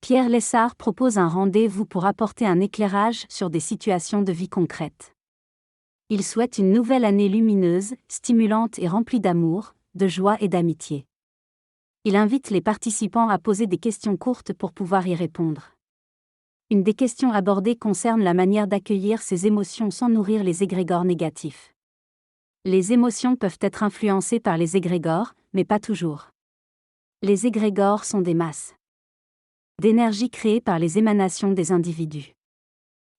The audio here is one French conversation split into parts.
Pierre Lessard propose un rendez-vous pour apporter un éclairage sur des situations de vie concrètes. Il souhaite une nouvelle année lumineuse, stimulante et remplie d'amour, de joie et d'amitié. Il invite les participants à poser des questions courtes pour pouvoir y répondre. Une des questions abordées concerne la manière d'accueillir ses émotions sans nourrir les égrégores négatifs. Les émotions peuvent être influencées par les égrégores, mais pas toujours. Les égrégores sont des masses d'énergie créées par les émanations des individus.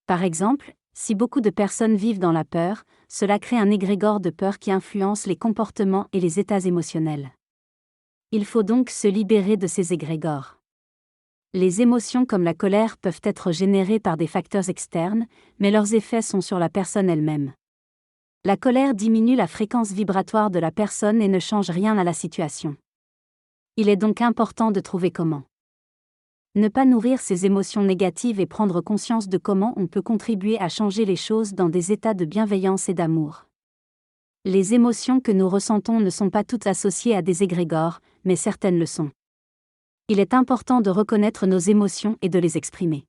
Par exemple, si beaucoup de personnes vivent dans la peur, cela crée un égrégore de peur qui influence les comportements et les états émotionnels. Il faut donc se libérer de ces égrégores. Les émotions comme la colère peuvent être générées par des facteurs externes, mais leurs effets sont sur la personne elle-même. La colère diminue la fréquence vibratoire de la personne et ne change rien à la situation. Il est donc important de trouver comment ne pas nourrir ces émotions négatives et prendre conscience de comment on peut contribuer à changer les choses dans des états de bienveillance et d'amour. Les émotions que nous ressentons ne sont pas toutes associées à des égrégores, mais certaines le sont. Il est important de reconnaître nos émotions et de les exprimer.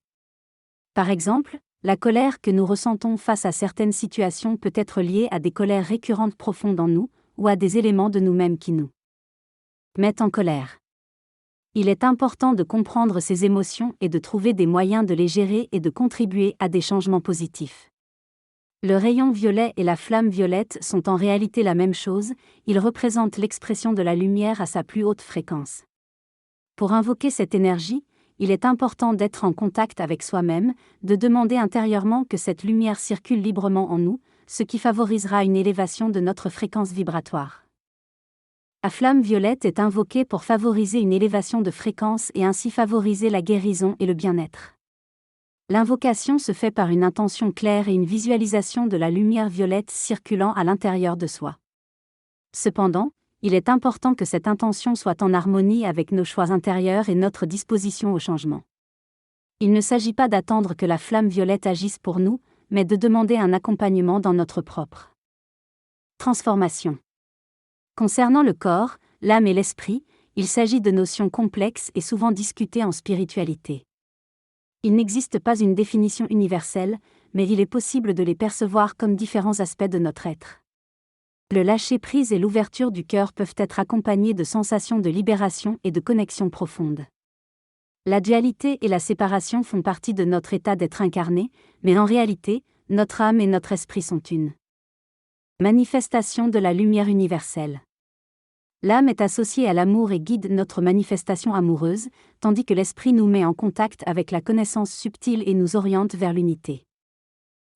Par exemple, la colère que nous ressentons face à certaines situations peut être liée à des colères récurrentes profondes en nous, ou à des éléments de nous-mêmes qui nous mettent en colère. Il est important de comprendre ces émotions et de trouver des moyens de les gérer et de contribuer à des changements positifs. Le rayon violet et la flamme violette sont en réalité la même chose, ils représentent l'expression de la lumière à sa plus haute fréquence. Pour invoquer cette énergie, il est important d'être en contact avec soi-même, de demander intérieurement que cette lumière circule librement en nous, ce qui favorisera une élévation de notre fréquence vibratoire. La flamme violette est invoquée pour favoriser une élévation de fréquence et ainsi favoriser la guérison et le bien-être. L'invocation se fait par une intention claire et une visualisation de la lumière violette circulant à l'intérieur de soi. Cependant, il est important que cette intention soit en harmonie avec nos choix intérieurs et notre disposition au changement. Il ne s'agit pas d'attendre que la flamme violette agisse pour nous, mais de demander un accompagnement dans notre propre transformation. Concernant le corps, l'âme et l'esprit, il s'agit de notions complexes et souvent discutées en spiritualité. Il n'existe pas une définition universelle, mais il est possible de les percevoir comme différents aspects de notre être. Le lâcher-prise et l'ouverture du cœur peuvent être accompagnés de sensations de libération et de connexion profonde. La dualité et la séparation font partie de notre état d'être incarné, mais en réalité, notre âme et notre esprit sont une manifestation de la lumière universelle. L'âme est associée à l'amour et guide notre manifestation amoureuse, tandis que l'esprit nous met en contact avec la connaissance subtile et nous oriente vers l'unité.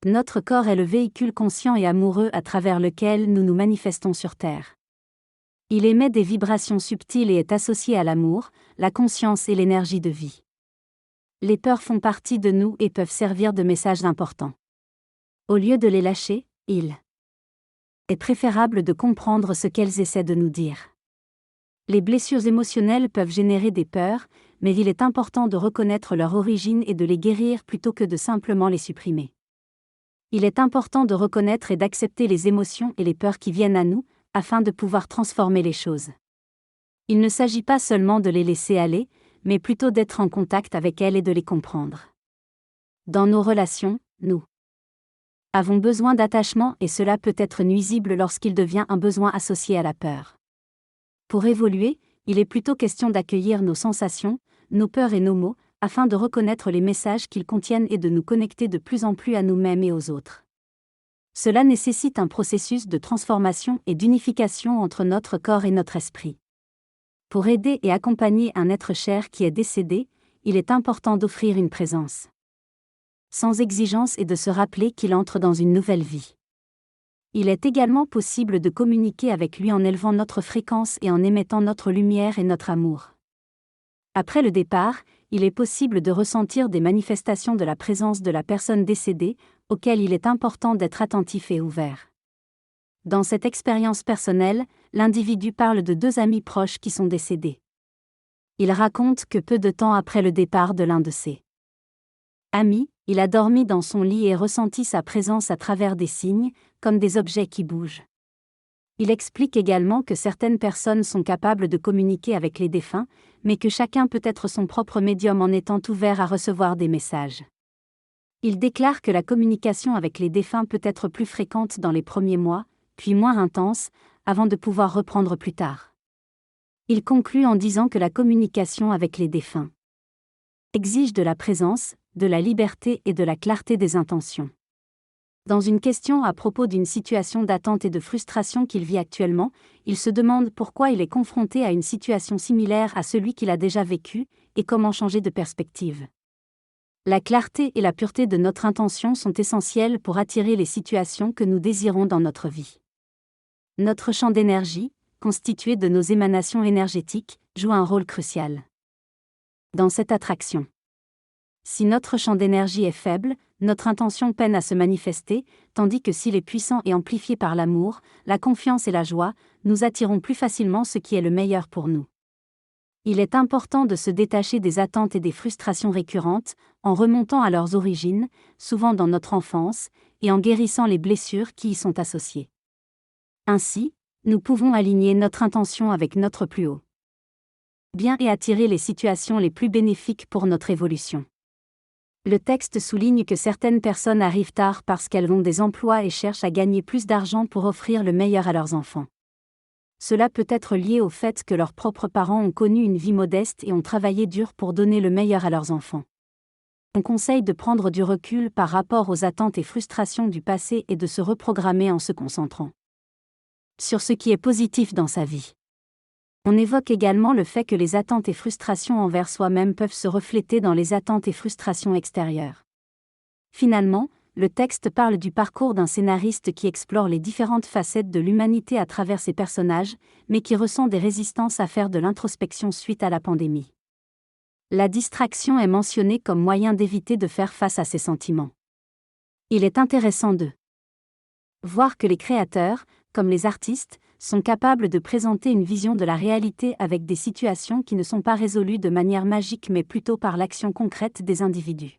Notre corps est le véhicule conscient et amoureux à travers lequel nous nous manifestons sur Terre. Il émet des vibrations subtiles et est associé à l'amour, la conscience et l'énergie de vie. Les peurs font partie de nous et peuvent servir de messages importants. Au lieu de les lâcher, il est préférable de comprendre ce qu'elles essaient de nous dire. Les blessures émotionnelles peuvent générer des peurs, mais il est important de reconnaître leur origine et de les guérir plutôt que de simplement les supprimer. Il est important de reconnaître et d'accepter les émotions et les peurs qui viennent à nous, afin de pouvoir transformer les choses. Il ne s'agit pas seulement de les laisser aller, mais plutôt d'être en contact avec elles et de les comprendre. Dans nos relations, nous avons besoin d'attachement et cela peut être nuisible lorsqu'il devient un besoin associé à la peur. Pour évoluer, il est plutôt question d'accueillir nos sensations, nos peurs et nos mots, afin de reconnaître les messages qu'ils contiennent et de nous connecter de plus en plus à nous-mêmes et aux autres. Cela nécessite un processus de transformation et d'unification entre notre corps et notre esprit. Pour aider et accompagner un être cher qui est décédé, il est important d'offrir une présence sans exigence et de se rappeler qu'il entre dans une nouvelle vie. Il est également possible de communiquer avec lui en élevant notre fréquence et en émettant notre lumière et notre amour. Après le départ, il est possible de ressentir des manifestations de la présence de la personne décédée, auxquelles il est important d'être attentif et ouvert. Dans cette expérience personnelle, l'individu parle de 2 amis proches qui sont décédés. Il raconte que peu de temps après le départ de l'un de ses amis, il a dormi dans son lit et ressenti sa présence à travers des signes, comme des objets qui bougent. Il explique également que certaines personnes sont capables de communiquer avec les défunts, mais que chacun peut être son propre médium en étant ouvert à recevoir des messages. Il déclare que la communication avec les défunts peut être plus fréquente dans les premiers mois, puis moins intense, avant de pouvoir reprendre plus tard. Il conclut en disant que la communication avec les défunts exige de la présence, de la liberté et de la clarté des intentions. Dans une question à propos d'une situation d'attente et de frustration qu'il vit actuellement, il se demande pourquoi il est confronté à une situation similaire à celui qu'il a déjà vécu, et comment changer de perspective. La clarté et la pureté de notre intention sont essentielles pour attirer les situations que nous désirons dans notre vie. Notre champ d'énergie, constitué de nos émanations énergétiques, joue un rôle crucial dans cette attraction. Si notre champ d'énergie est faible, notre intention peine à se manifester, tandis que s'il est puissant et amplifié par l'amour, la confiance et la joie, nous attirons plus facilement ce qui est le meilleur pour nous. Il est important de se détacher des attentes et des frustrations récurrentes, en remontant à leurs origines, souvent dans notre enfance, et en guérissant les blessures qui y sont associées. Ainsi, nous pouvons aligner notre intention avec notre plus haut bien et attirer les situations les plus bénéfiques pour notre évolution. Le texte souligne que certaines personnes arrivent tard parce qu'elles ont des emplois et cherchent à gagner plus d'argent pour offrir le meilleur à leurs enfants. Cela peut être lié au fait que leurs propres parents ont connu une vie modeste et ont travaillé dur pour donner le meilleur à leurs enfants. On conseille de prendre du recul par rapport aux attentes et frustrations du passé et de se reprogrammer en se concentrant sur ce qui est positif dans sa vie. On évoque également le fait que les attentes et frustrations envers soi-même peuvent se refléter dans les attentes et frustrations extérieures. Finalement, le texte parle du parcours d'un scénariste qui explore les différentes facettes de l'humanité à travers ses personnages, mais qui ressent des résistances à faire de l'introspection suite à la pandémie. La distraction est mentionnée comme moyen d'éviter de faire face à ses sentiments. Il est intéressant de voir que les créateurs, comme les artistes, sont capables de présenter une vision de la réalité avec des situations qui ne sont pas résolues de manière magique mais plutôt par l'action concrète des individus.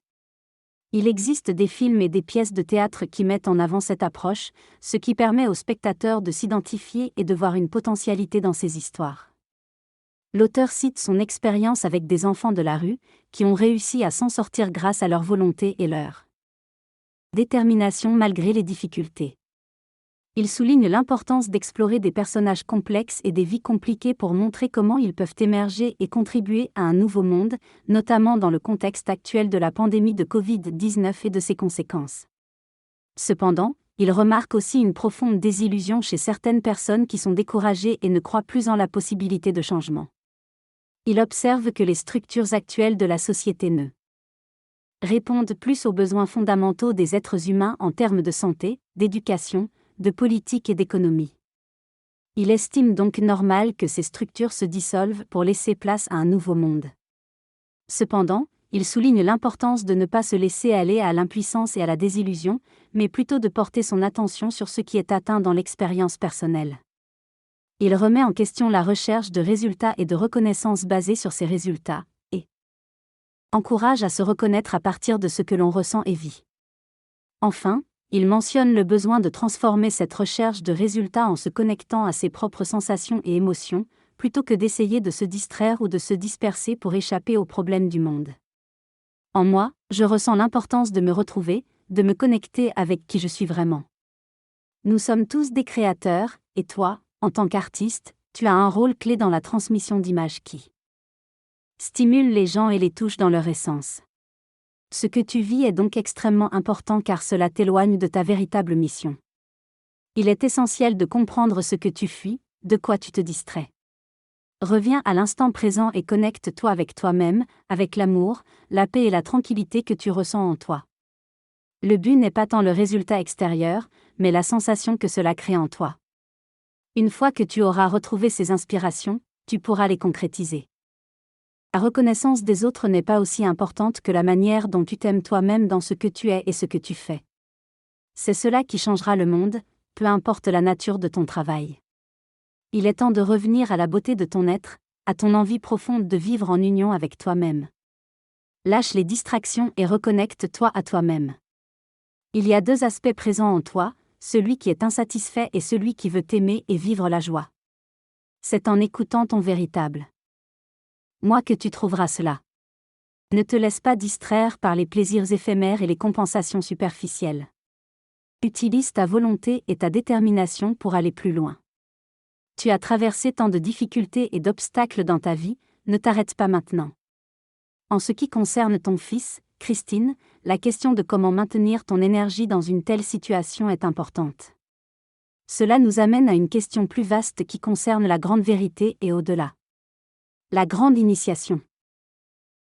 Il existe des films et des pièces de théâtre qui mettent en avant cette approche, ce qui permet aux spectateurs de s'identifier et de voir une potentialité dans ces histoires. L'auteur cite son expérience avec des enfants de la rue, qui ont réussi à s'en sortir grâce à leur volonté et leur détermination malgré les difficultés. Il souligne l'importance d'explorer des personnages complexes et des vies compliquées pour montrer comment ils peuvent émerger et contribuer à un nouveau monde, notamment dans le contexte actuel de la pandémie de Covid-19 et de ses conséquences. Cependant, il remarque aussi une profonde désillusion chez certaines personnes qui sont découragées et ne croient plus en la possibilité de changement. Il observe que les structures actuelles de la société ne répondent plus aux besoins fondamentaux des êtres humains en termes de santé, d'éducation, de politique et d'économie. Il estime donc normal que ces structures se dissolvent pour laisser place à un nouveau monde. Cependant, il souligne l'importance de ne pas se laisser aller à l'impuissance et à la désillusion, mais plutôt de porter son attention sur ce qui est atteint dans l'expérience personnelle. Il remet en question la recherche de résultats et de reconnaissance basée sur ces résultats, et encourage à se reconnaître à partir de ce que l'on ressent et vit. Enfin, il mentionne le besoin de transformer cette recherche de résultats en se connectant à ses propres sensations et émotions, plutôt que d'essayer de se distraire ou de se disperser pour échapper aux problèmes du monde. En moi, je ressens l'importance de me retrouver, de me connecter avec qui je suis vraiment. Nous sommes tous des créateurs, et toi, en tant qu'artiste, tu as un rôle clé dans la transmission d'images qui stimulent les gens et les touchent dans leur essence. Ce que tu vis est donc extrêmement important car cela t'éloigne de ta véritable mission. Il est essentiel de comprendre ce que tu fuis, de quoi tu te distrais. Reviens à l'instant présent et connecte-toi avec toi-même, avec l'amour, la paix et la tranquillité que tu ressens en toi. Le but n'est pas tant le résultat extérieur, mais la sensation que cela crée en toi. Une fois que tu auras retrouvé ces inspirations, tu pourras les concrétiser. La reconnaissance des autres n'est pas aussi importante que la manière dont tu t'aimes toi-même dans ce que tu es et ce que tu fais. C'est cela qui changera le monde, peu importe la nature de ton travail. Il est temps de revenir à la beauté de ton être, à ton envie profonde de vivre en union avec toi-même. Lâche les distractions et reconnecte-toi à toi-même. Il y a deux aspects présents en toi, celui qui est insatisfait et celui qui veut aimer et vivre la joie. C'est en écoutant ton véritable moi que tu trouveras cela. Ne te laisse pas distraire par les plaisirs éphémères et les compensations superficielles. Utilise ta volonté et ta détermination pour aller plus loin. Tu as traversé tant de difficultés et d'obstacles dans ta vie, ne t'arrête pas maintenant. En ce qui concerne ton fils, Christine, la question de comment maintenir ton énergie dans une telle situation est importante. Cela nous amène à une question plus vaste qui concerne la grande vérité et au-delà. La grande initiation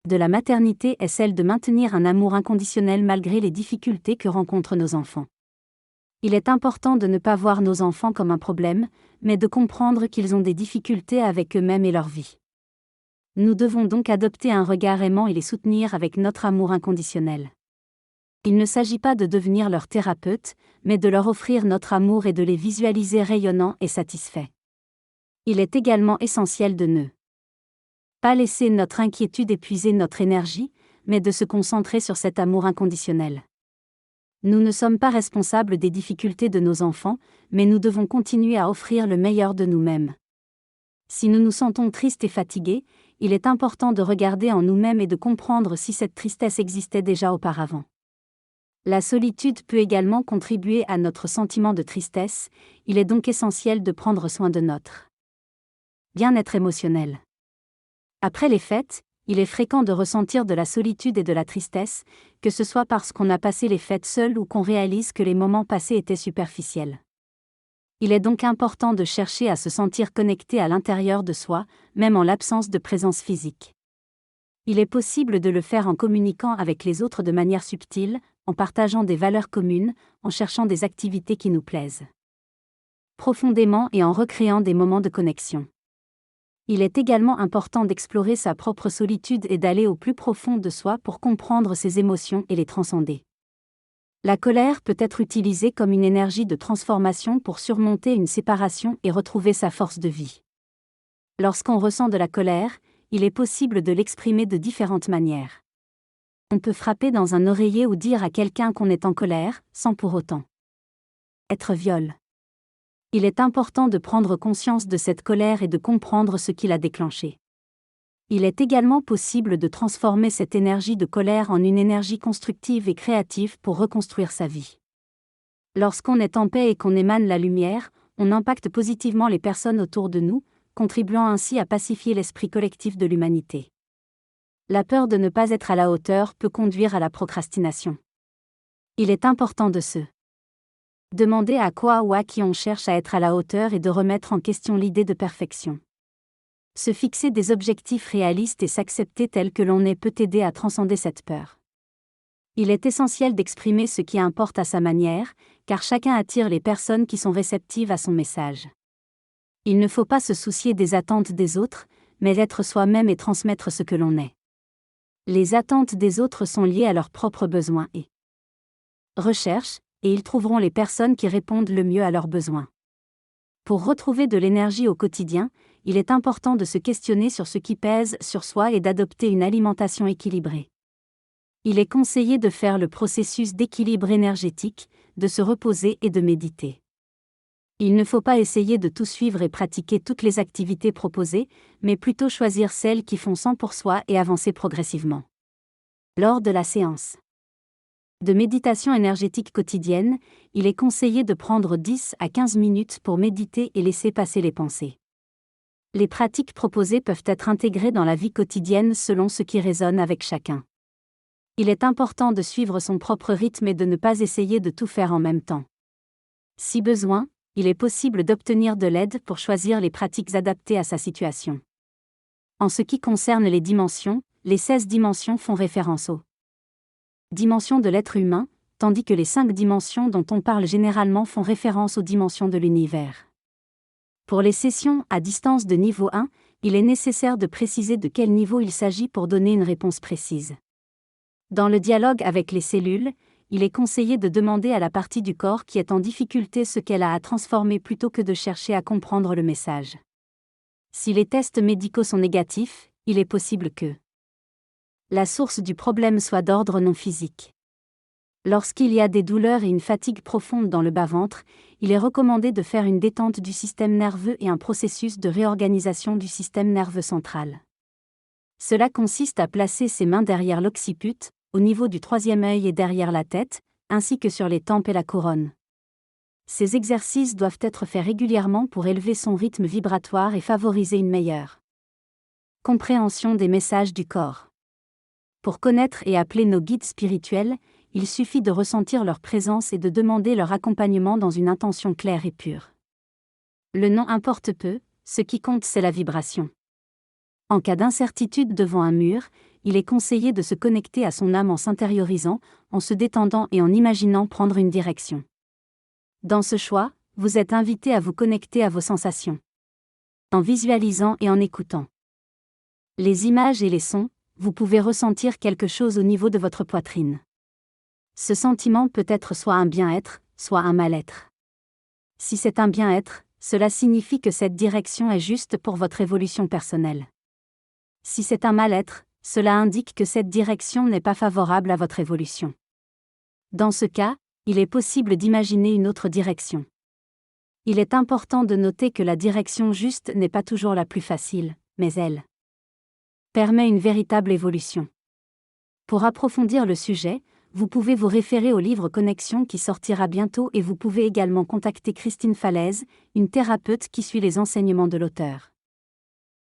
de la maternité est celle de maintenir un amour inconditionnel malgré les difficultés que rencontrent nos enfants. Il est important de ne pas voir nos enfants comme un problème, mais de comprendre qu'ils ont des difficultés avec eux-mêmes et leur vie. Nous devons donc adopter un regard aimant et les soutenir avec notre amour inconditionnel. Il ne s'agit pas de devenir leur thérapeute, mais de leur offrir notre amour et de les visualiser rayonnants et satisfaits. Il est également essentiel de ne pas laisser notre inquiétude épuiser notre énergie, mais de se concentrer sur cet amour inconditionnel. Nous ne sommes pas responsables des difficultés de nos enfants, mais nous devons continuer à offrir le meilleur de nous-mêmes. Si nous nous sentons tristes et fatigués, il est important de regarder en nous-mêmes et de comprendre si cette tristesse existait déjà auparavant. La solitude peut également contribuer à notre sentiment de tristesse, il est donc essentiel de prendre soin de notre bien-être émotionnel. Après les fêtes, il est fréquent de ressentir de la solitude et de la tristesse, que ce soit parce qu'on a passé les fêtes seul ou qu'on réalise que les moments passés étaient superficiels. Il est donc important de chercher à se sentir connecté à l'intérieur de soi, même en l'absence de présence physique. Il est possible de le faire en communiquant avec les autres de manière subtile, en partageant des valeurs communes, en cherchant des activités qui nous plaisent profondément et en recréant des moments de connexion. Il est également important d'explorer sa propre solitude et d'aller au plus profond de soi pour comprendre ses émotions et les transcender. La colère peut être utilisée comme une énergie de transformation pour surmonter une séparation et retrouver sa force de vie. Lorsqu'on ressent de la colère, il est possible de l'exprimer de différentes manières. On peut frapper dans un oreiller ou dire à quelqu'un qu'on est en colère, sans pour autant être viol. Il est important de prendre conscience de cette colère et de comprendre ce qui l'a déclenchée. Il est également possible de transformer cette énergie de colère en une énergie constructive et créative pour reconstruire sa vie. Lorsqu'on est en paix et qu'on émane la lumière, on impacte positivement les personnes autour de nous, contribuant ainsi à pacifier l'esprit collectif de l'humanité. La peur de ne pas être à la hauteur peut conduire à la procrastination. Il est important de se demander à quoi ou à qui on cherche à être à la hauteur et de remettre en question l'idée de perfection. Se fixer des objectifs réalistes et s'accepter tel que l'on est peut aider à transcender cette peur. Il est essentiel d'exprimer ce qui importe à sa manière, car chacun attire les personnes qui sont réceptives à son message. Il ne faut pas se soucier des attentes des autres, mais être soi-même et transmettre ce que l'on est. Les attentes des autres sont liées à leurs propres besoins et recherches, et ils trouveront les personnes qui répondent le mieux à leurs besoins. Pour retrouver de l'énergie au quotidien, il est important de se questionner sur ce qui pèse sur soi et d'adopter une alimentation équilibrée. Il est conseillé de faire le processus d'équilibre énergétique, de se reposer et de méditer. Il ne faut pas essayer de tout suivre et pratiquer toutes les activités proposées, mais plutôt choisir celles qui font sens pour soi et avancer progressivement. Lors de la séance de méditation énergétique quotidienne, il est conseillé de prendre 10 à 15 minutes pour méditer et laisser passer les pensées. Les pratiques proposées peuvent être intégrées dans la vie quotidienne selon ce qui résonne avec chacun. Il est important de suivre son propre rythme et de ne pas essayer de tout faire en même temps. Si besoin, il est possible d'obtenir de l'aide pour choisir les pratiques adaptées à sa situation. En ce qui concerne les dimensions, les 16 dimensions font référence aux dimensions de l'être humain, tandis que les 5 dimensions dont on parle généralement font référence aux dimensions de l'univers. Pour les sessions à distance de niveau 1, il est nécessaire de préciser de quel niveau il s'agit pour donner une réponse précise. Dans le dialogue avec les cellules, il est conseillé de demander à la partie du corps qui est en difficulté ce qu'elle a à transformer plutôt que de chercher à comprendre le message. Si les tests médicaux sont négatifs, il est possible que la source du problème soit d'ordre non physique. Lorsqu'il y a des douleurs et une fatigue profonde dans le bas-ventre, il est recommandé de faire une détente du système nerveux et un processus de réorganisation du système nerveux central. Cela consiste à placer ses mains derrière l'occiput, au niveau du troisième œil et derrière la tête, ainsi que sur les tempes et la couronne. Ces exercices doivent être faits régulièrement pour élever son rythme vibratoire et favoriser une meilleure compréhension des messages du corps. Pour connaître et appeler nos guides spirituels, il suffit de ressentir leur présence et de demander leur accompagnement dans une intention claire et pure. Le nom importe peu, ce qui compte c'est la vibration. En cas d'incertitude devant un mur, il est conseillé de se connecter à son âme en s'intériorisant, en se détendant et en imaginant prendre une direction. Dans ce choix, vous êtes invité à vous connecter à vos sensations. En visualisant et en écoutant les images et les sons, vous pouvez ressentir quelque chose au niveau de votre poitrine. Ce sentiment peut être soit un bien-être, soit un mal-être. Si c'est un bien-être, cela signifie que cette direction est juste pour votre évolution personnelle. Si c'est un mal-être, cela indique que cette direction n'est pas favorable à votre évolution. Dans ce cas, il est possible d'imaginer une autre direction. Il est important de noter que la direction juste n'est pas toujours la plus facile, mais elle permet une véritable évolution. Pour approfondir le sujet, vous pouvez vous référer au livre Connexion qui sortira bientôt et vous pouvez également contacter Christine Falaise, une thérapeute qui suit les enseignements de l'auteur.